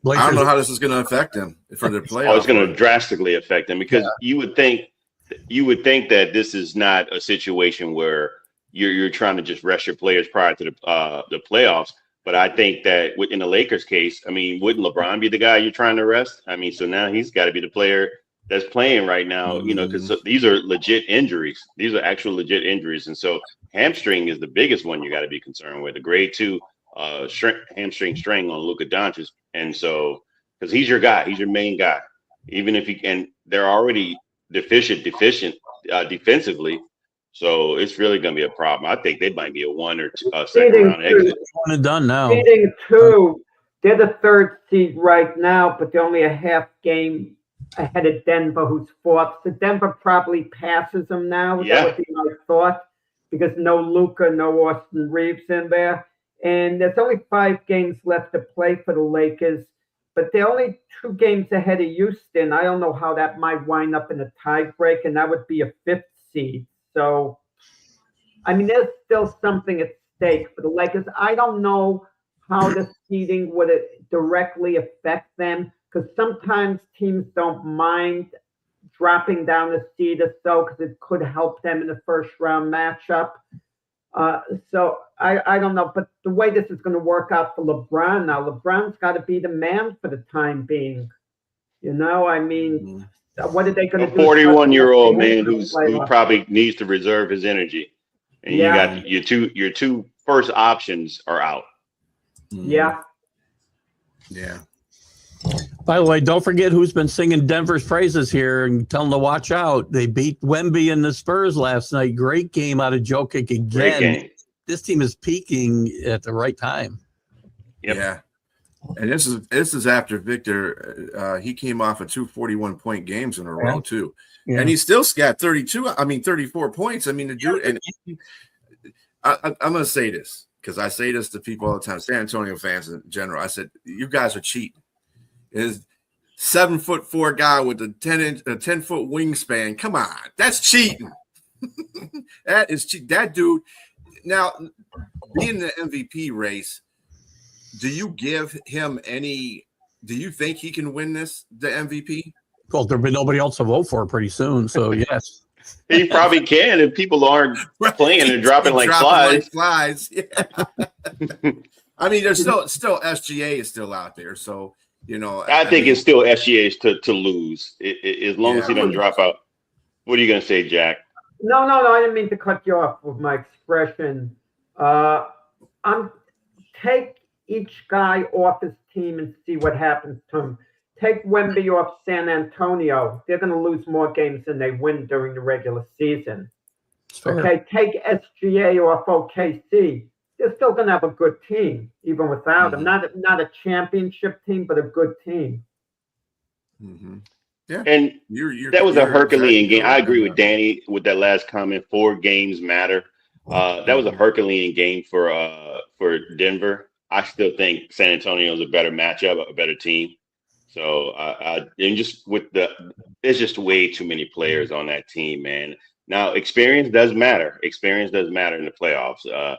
don't know how this is going to affect them for their playoffs. It's going to drastically affect them because you would think that this is not a situation where you're trying to just rest your players prior to the playoffs. But I think that in the Lakers case, I mean, wouldn't LeBron be the guy you're trying to rest? I mean, so now he's got to be the player that's playing right now, you know, because these are legit injuries. These are actual legit injuries. And so hamstring is the biggest one you got to be concerned with. The grade 2 hamstring strain on Luka Doncic. And so, because he's your guy, he's your main guy. Even if they're already deficient defensively. So it's really going to be a problem. I think they might be a 1 or 2 second round exit. One and done now. Seeding 2, they're the 3rd seed right now, but they're only a half game ahead of Denver, who's 4th. So Denver probably passes them now. Yeah. That would be my thought, because no Luka, no Austin Reeves in there. And there's only 5 games left to play for the Lakers, but they're only 2 games ahead of Houston. I don't know how that might wind up in a tie break, and that would be a 5th seed. So, I mean, there's still something at stake for the Lakers. I don't know how the seeding would directly affect them, because sometimes teams don't mind dropping down a seed or so, because it could help them in the first round matchup. So I don't know, but the way this is going to work out for LeBron now, LeBron's got to be the man for the time being. You know, I mean, what are they going to do? A 41-year-old man who probably needs to reserve his energy, and you got your two first options are out. Yeah. Yeah. By the way, don't forget who's been singing Denver's praises here and telling them to watch out. They beat Wemby and the Spurs last night. Great game out of Jokic again. Great game. This team is peaking at the right time. Yep. Yeah. And this is after Victor. He came off of 2 41-point games in a row too, and he still got 34 points. I mean, the dude. And I'm going to say this because I say this to people all the time, San Antonio fans in general. I said, you guys are cheating. Is 7'4" guy with a 10-foot wingspan. Come on, that's cheating. That is cheating. That dude. Now, being in the MVP race, do you give him any? Do you think he can win the MVP? Well, there'll be nobody else to vote for pretty soon. So yes, he probably can if people aren't playing and dropping like flies. Yeah. I mean, there's still SGA is still out there, so. You know, I think it's still SGA's to lose as long as he doesn't drop out. What are you going to say, Jack? No, I didn't mean to cut you off with my expression. Take each guy off his team and see what happens to him. Take Wemby off San Antonio. They're going to lose more games than they win during the regular season. Okay, take SGA off OKC. They're still going to have a good team, even without him. Not a championship team, but a good team. Mm-hmm. Yeah, and that was a Herculean game. I agree with Danny with that last comment. 4 games matter. That was a Herculean game for Denver. I still think San Antonio is a better matchup, a better team. So and just with there's just way too many players on that team, man. Now experience does matter. Experience does matter in the playoffs.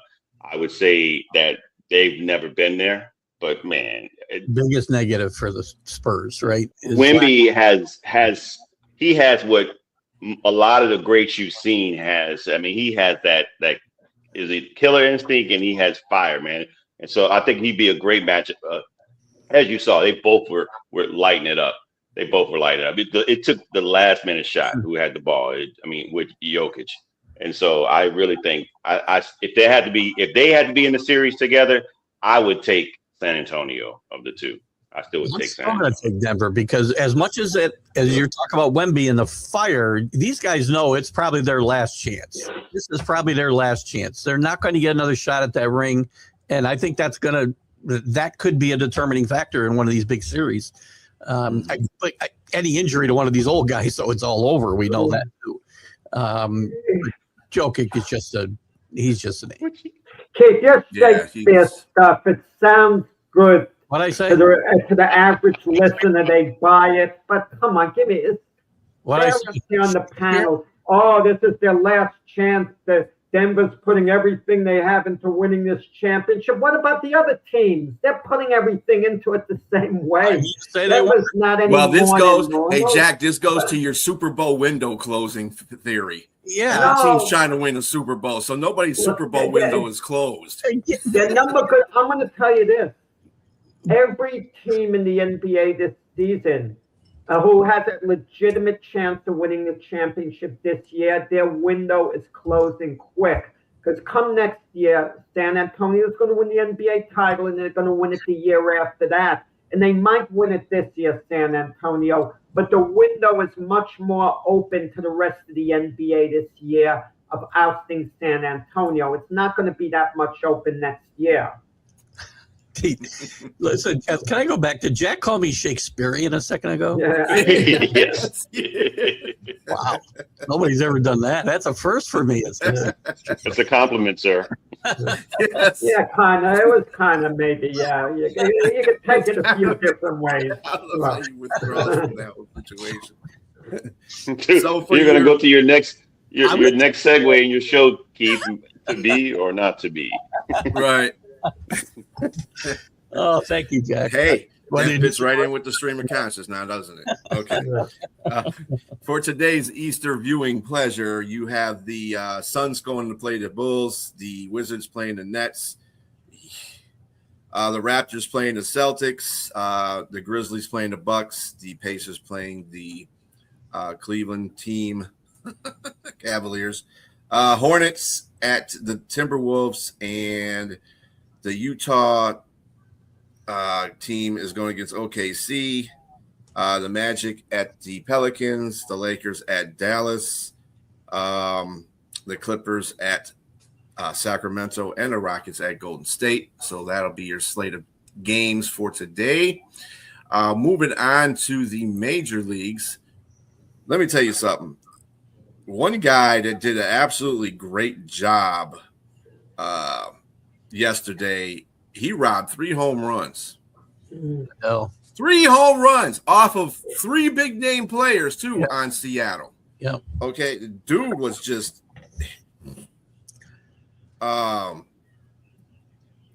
I would say that they've never been there, but man, biggest negative for the Spurs, right? Wemby has what a lot of the greats you've seen has. I mean, he has that is a killer instinct, and he has fire, man. And so I think he'd be a great matchup. As you saw, they both were lighting it up. They both were lighting it up. It took the last minute shot who had the ball. With Jokic. And so I really think if they had to be in the series together, I would take San Antonio of the two. I still would take San Antonio. I'm going to take Denver because as much as you're talking about Wemby and the fire, these guys know it's probably their last chance. This is probably their last chance. They're not going to get another shot at that ring, and I think that could be a determining factor in one of these big series. Any injury to one of these old guys, so it's all over. We know that too. Jokic is he's just an age. Keith, you're Shakespeare stuff. It sounds good. What I say to the average listener, they buy it. But come on, give me it. What I say on the panel. Oh, this is their last chance. That Denver's putting everything they have into winning this championship. What about the other teams? They're putting everything into it the same way. That was not any well, this goes. Normal. Hey, Jack, this goes to your Super Bowl window closing theory. Yeah, no. Team's trying to win a Super Bowl, so nobody's Super Bowl window is closed. The number. I'm going to tell you this: every team in the NBA this season who has a legitimate chance of winning the championship this year. Their window is closing quick. Because come next year, San Antonio is going to win the NBA title, and they're going to win it the year after that. And they might win it this year, San Antonio. But the window is much more open to the rest of the NBA this year of ousting San Antonio. It's not going to be that much open next year. Listen, can I go back to Jack called me Shakespearean a second ago? Yeah. Yes. Wow. Nobody's ever done that. That's a first for me. It's a compliment, sir. Yes. Yeah, kind of. It was kind of maybe, yeah. You could take it a few different ways. I don't know how you withdraw from that situation. Dude, So for you're going to your- go to your next next segue in your show, Keith, to be or not to be. Right. Oh, thank you, Jack. Hey, Well, that then- fits right in with the stream of conscious now, doesn't it? Okay. For today's Easter viewing pleasure, you have the Suns going to play the Bulls, the Wizards playing the Nets, the Raptors playing the Celtics, the Grizzlies playing the Bucks, the Pacers playing the Cleveland team, Cavaliers, Hornets at the Timberwolves, and the Utah team is going against OKC. The Magic at the Pelicans, the Lakers at Dallas, the Clippers at Sacramento, and the Rockets at Golden State. So that'll be your slate of games for today. Moving on to the major leagues. Let me tell you something. One guy that did an absolutely great job yesterday, he robbed 3 home runs. Oh, 3 home runs off of 3 big name players too on Seattle. yeah. Okay, the dude was just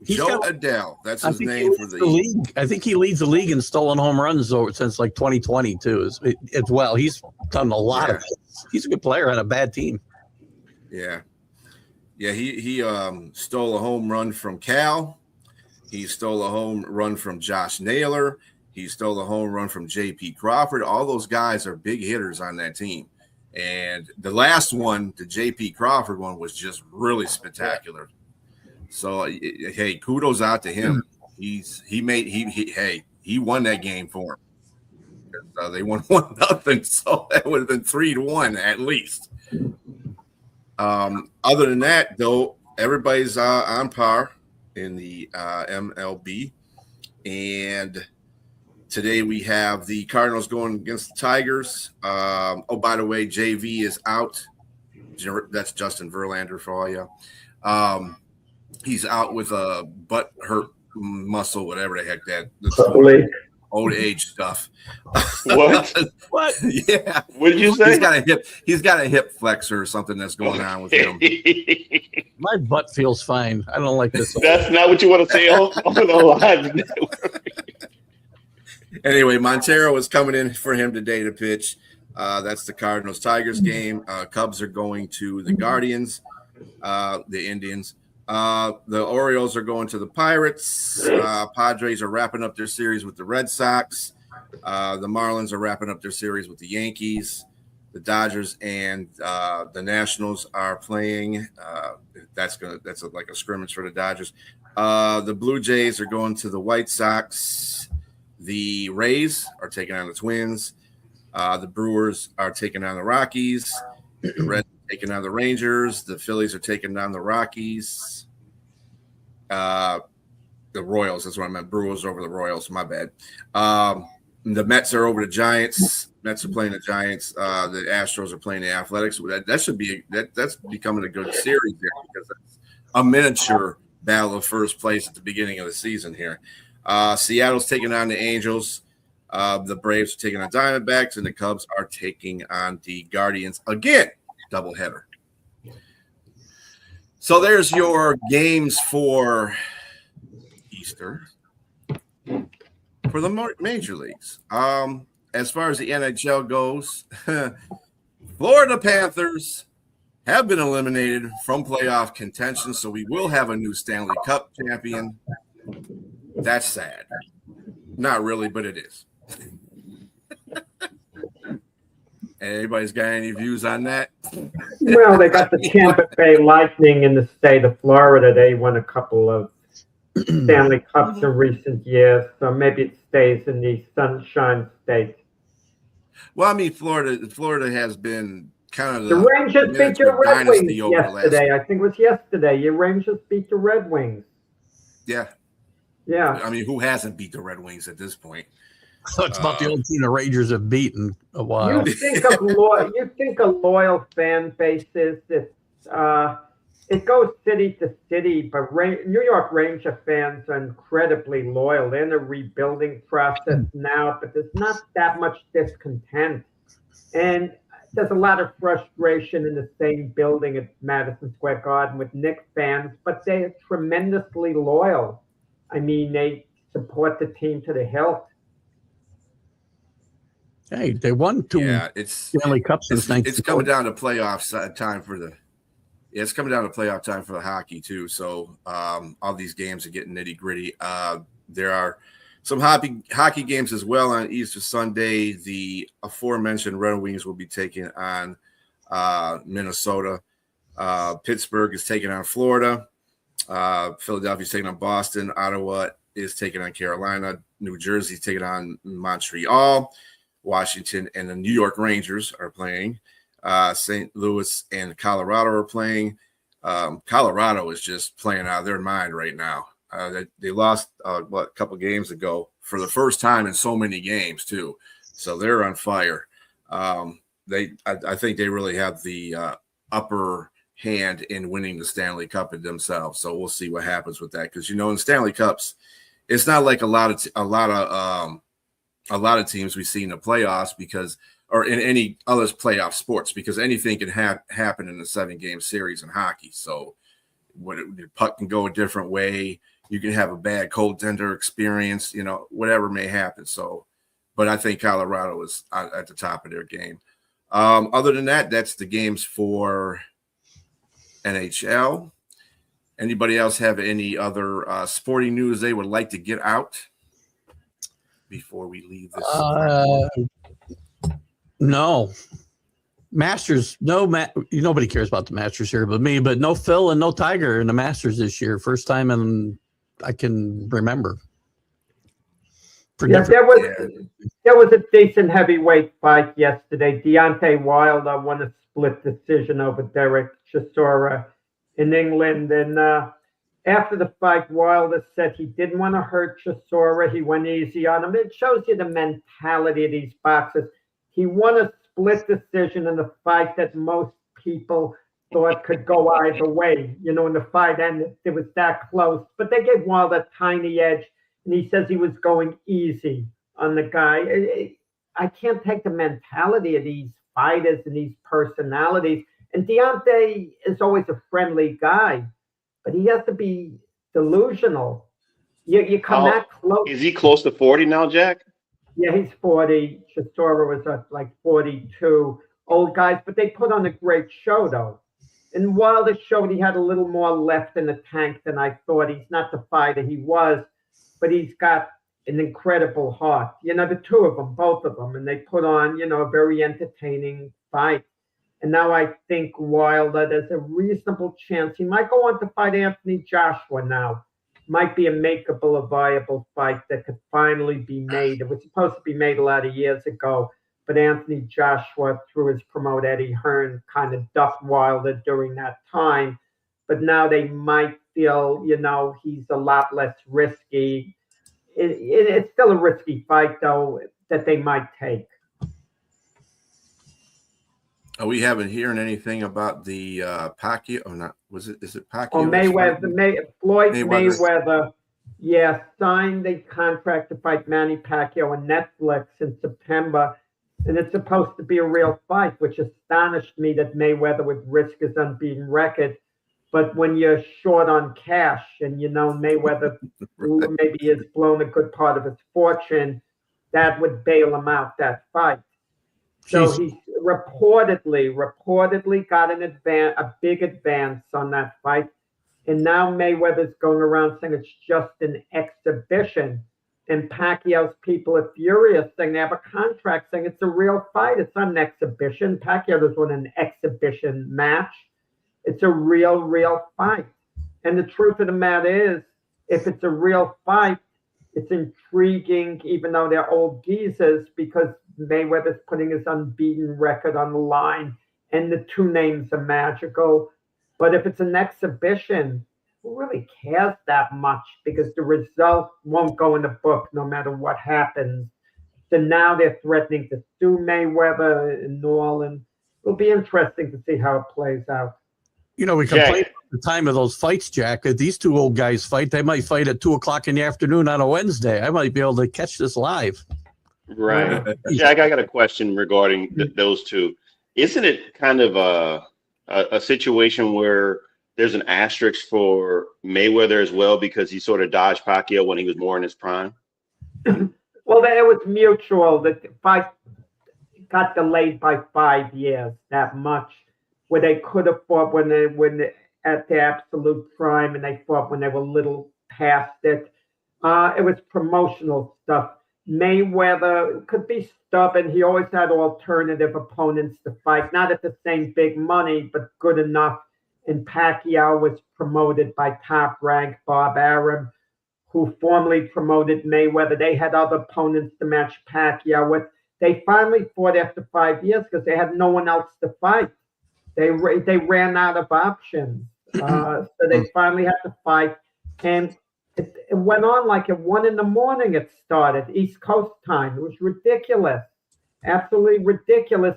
He's Joe got- Adele. That's I his think he name for leads the the league. I think he leads the league in stolen home runs since like 2020 too. As well, he's done a lot of it. He's a good player on a bad team. Yeah. He stole a home run from Cal. He stole a home run from Josh Naylor. He stole a home run from J.P. Crawford. All those guys are big hitters on that team. And the last one, the J.P. Crawford one, was just really spectacular. So, hey, kudos out to him. He won that game for him. They won 1-0, so that would have been 3-1 at least. Other than that, though, everybody's on par in the MLB. And today we have the Cardinals going against the Tigers. By the way, JV is out. That's Justin Verlander for all you. He's out with a butt hurt muscle, whatever the heck that's old age stuff. What? What? Yeah. What did you say? He's got a hip flexor or something that's going on with him. My butt feels fine. I don't like this. That's not what you want to say on the live network. Anyway, Montero is coming in for him today to pitch. That's the Cardinals-Tigers game. Cubs are going to the Guardians, the Indians. The Orioles are going to the Pirates. Padres are wrapping up their series with the Red Sox. The Marlins are wrapping up their series with the Yankees. The Dodgers and the Nationals are playing. That's like a scrimmage for the Dodgers. The Blue Jays are going to the White Sox. The Rays are taking on the Twins. The Brewers are taking on the Rockies. The Reds are taking on the Rangers. The Phillies are taking on the Rockies. The Royals, that's what I meant. Brewers over the Royals, my bad. The Mets are over the Giants. Mets are playing the Giants. The Astros are playing the Athletics. That's becoming a good series there because it's a miniature battle of first place at the beginning of the season here. Seattle's taking on the Angels. The Braves are taking on Diamondbacks, and the Cubs are taking on the Guardians again. Doubleheader. So there's your games for Easter for the major leagues. As far as the NHL goes, Florida Panthers have been eliminated from playoff contention, so we will have a new Stanley Cup champion. That's sad. Not really, but it is. Anybody's got any views on that? Well, they got the Tampa Bay Lightning in the state of Florida. They won a couple of Stanley Cups in recent years, so maybe it stays in the Sunshine State. Well, I mean, Florida has been kind of the Rangers beat the Red Wings yesterday. I think it was yesterday. Your Rangers beat the Red Wings. Yeah. I mean, who hasn't beat the Red Wings at this point? So it's about the only team the Rangers have beaten a while. You think a loyal fan base is it goes city to city, but New York Ranger fans are incredibly loyal. They're in a rebuilding process now, but there's not that much discontent. And there's a lot of frustration in the same building at Madison Square Garden with Knicks fans, but they're tremendously loyal. I mean, they support the team to the hilt. Hey, they won two Stanley Cups. It's coming down to playoffs time for the. Yeah, it's coming down to playoff time for the hockey too. So all these games are getting nitty gritty. There are some hockey games as well on Easter Sunday. The aforementioned Red Wings will be taking on Minnesota. Pittsburgh is taking on Florida. Philadelphia is taking on Boston. Ottawa is taking on Carolina. New Jersey is taking on Montreal. Washington and the New York Rangers are playing. St. Louis and Colorado are playing. Colorado is just playing out of their mind right now. They lost a couple games ago for the first time in so many games too. So they're on fire. I think they really have the upper hand in winning the Stanley Cup themselves. So we'll see what happens with that, because in Stanley Cups, it's not like a lot of teams we see in the playoffs or in any other playoff sports, because anything can happen in a 7-game series in hockey. So the puck can go a different way. You can have a bad goaltender experience, whatever may happen. So, but I think Colorado is at the top of their game. Other than that, that's the games for NHL. Anybody else have any other sporting news they would like to get out before we leave this? No. Masters, nobody cares about the Masters here but me, but no Phil and no Tiger in the Masters this year. First time I can remember. There was a decent heavyweight fight yesterday. Deontay Wilder won a split decision over Derek Chisora in England. And after the fight, Wilder said he didn't want to hurt Chisora. He went easy on him. It shows you the mentality of these boxers. He won a split decision in a fight that most people thought could go either way. In the fight ended, it was that close. But they gave Wilder a tiny edge, and he says he was going easy on the guy. I can't take the mentality of these fighters and these personalities. And Deontay is always a friendly guy, but he has to be delusional. You come that close. Is he close to 40 now, Jack? Yeah, he's 40. Chisora was at like 42. Old guys, but they put on a great show, though. And Wilder showed he had a little more left in the tank than I thought. He's not the fighter he was, but he's got an incredible heart. The two of them, both of them, and they put on, a very entertaining fight. And now I think Wilder, there's a reasonable chance he might go on to fight Anthony Joshua now. Might be a viable fight that could finally be made. It was supposed to be made a lot of years ago, but Anthony Joshua, through his promoter Eddie Hearn, kind of ducked Wilder during that time. But now they might feel, he's a lot less risky. It's still a risky fight, though, that they might take. Are we haven't hearing anything about the Pacquiao? Or not? Is it Pacquiao? Oh, Floyd Mayweather. Yeah, signed the contract to fight Manny Pacquiao on Netflix in September. And it's supposed to be a real fight, which astonished me that Mayweather would risk his unbeaten record. But when you're short on cash and Mayweather maybe has blown a good part of his fortune, that would bail him out, that fight. So he reportedly got a big advance on that fight. And now Mayweather's going around saying it's just an exhibition. And Pacquiao's people are furious, saying they have a contract saying it's a real fight. It's not an exhibition. Pacquiao doesn't want an exhibition match. It's a real fight. And the truth of the matter is, if it's a real fight, it's intriguing, even though they're old geezers, because Mayweather's putting his unbeaten record on the line, and the two names are magical. But if it's an exhibition, who really cares that much? Because the result won't go in the book no matter what happens. So now they're threatening to sue Mayweather in New Orleans. It'll be interesting to see how it plays out. We complain about the time of those fights, Jack. If these two old guys fight, they might fight at 2:00 in the afternoon on a Wednesday. I might be able to catch this live. Right. Jack, I got a question regarding those two. Isn't it kind of a situation where there's an asterisk for Mayweather as well because he sort of dodged Pacquiao when he was more in his prime? Well, it was mutual. The fight got delayed by 5 years, that much, where they could have fought when they at the absolute prime, and they fought when they were a little past it. It was promotional stuff. Mayweather could be stubborn. He always had alternative opponents to fight, not at the same big money, but good enough. And Pacquiao was promoted by Top Rank Bob Arum, who formerly promoted Mayweather. They had other opponents to match Pacquiao with. They finally fought after 5 years because they had no one else to fight. They ran out of options. So they finally had to fight. And it went on like at 1 a.m. it started, East Coast time. It was ridiculous, absolutely ridiculous.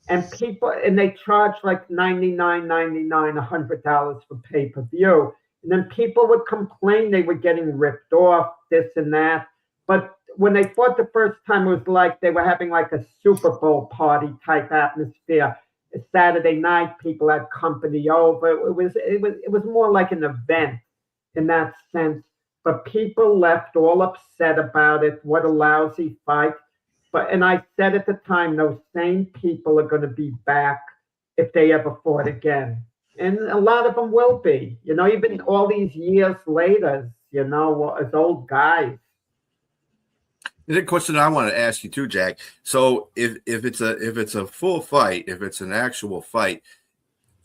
And they charged like $99.99, $100 for pay-per-view. And then people would complain they were getting ripped off, this and that. But when they fought the first time, it was like they were having like a Super Bowl party type atmosphere. Saturday night, people had company over. It was more like an event in that sense. But people left all upset about it. What a lousy fight. And I said at the time, those same people are going to be back if they ever fought again. And a lot of them will be, even all these years later, as old guys. The question I want to ask you too, Jack. So if it's a full fight, if it's an actual fight,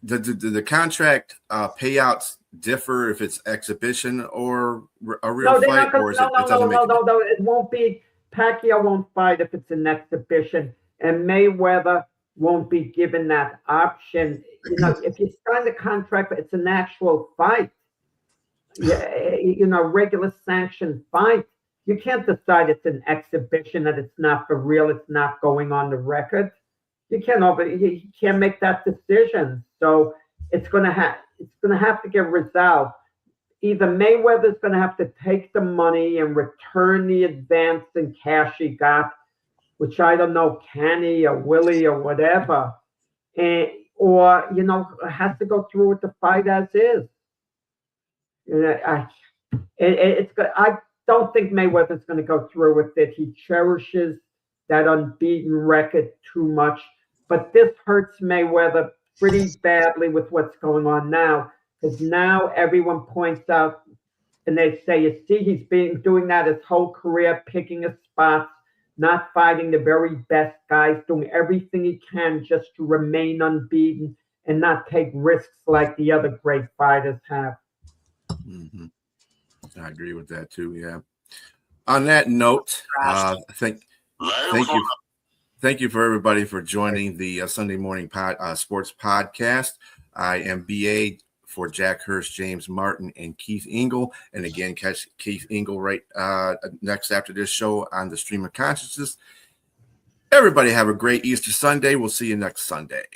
the contract payouts differ if it's exhibition or a real fight, or is it doesn't make no, it won't be. Pacquiao won't fight if it's an exhibition, and Mayweather won't be given that option. If you sign the contract, it's an actual fight. Regular sanctioned fight. You can't decide it's an exhibition, that it's not for real, it's not going on the record. You can't make that decision. So it's gonna have to get resolved. Either Mayweather's going to have to take the money and return the advance in cash he got, which I don't know, can he or will he or whatever, or has to go through with the fight as is. I don't think Mayweather's going to go through with it. He cherishes that unbeaten record too much, but this hurts Mayweather pretty badly with what's going on now. Because now everyone points out and they say, you see, he's been doing that his whole career, picking his spots, not fighting the very best guys, doing everything he can just to remain unbeaten and not take risks like the other great fighters have. Mm-hmm. I agree with that too. Yeah. On that note, thank you for everybody for joining the Sunday morning sports podcast. I am BA for Jack Hirsch, James Martin, and Keith Engel. And again, catch Keith Engel right next after this show on the Stream of Consciousness. Everybody have a great Easter Sunday. We'll see you next Sunday.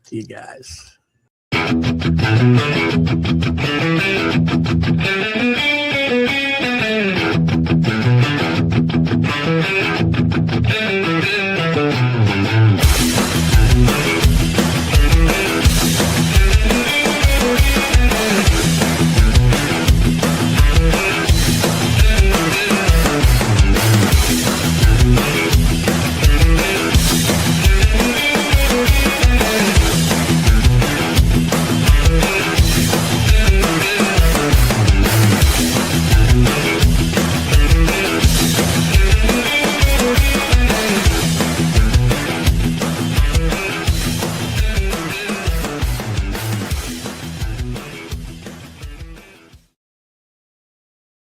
See you guys.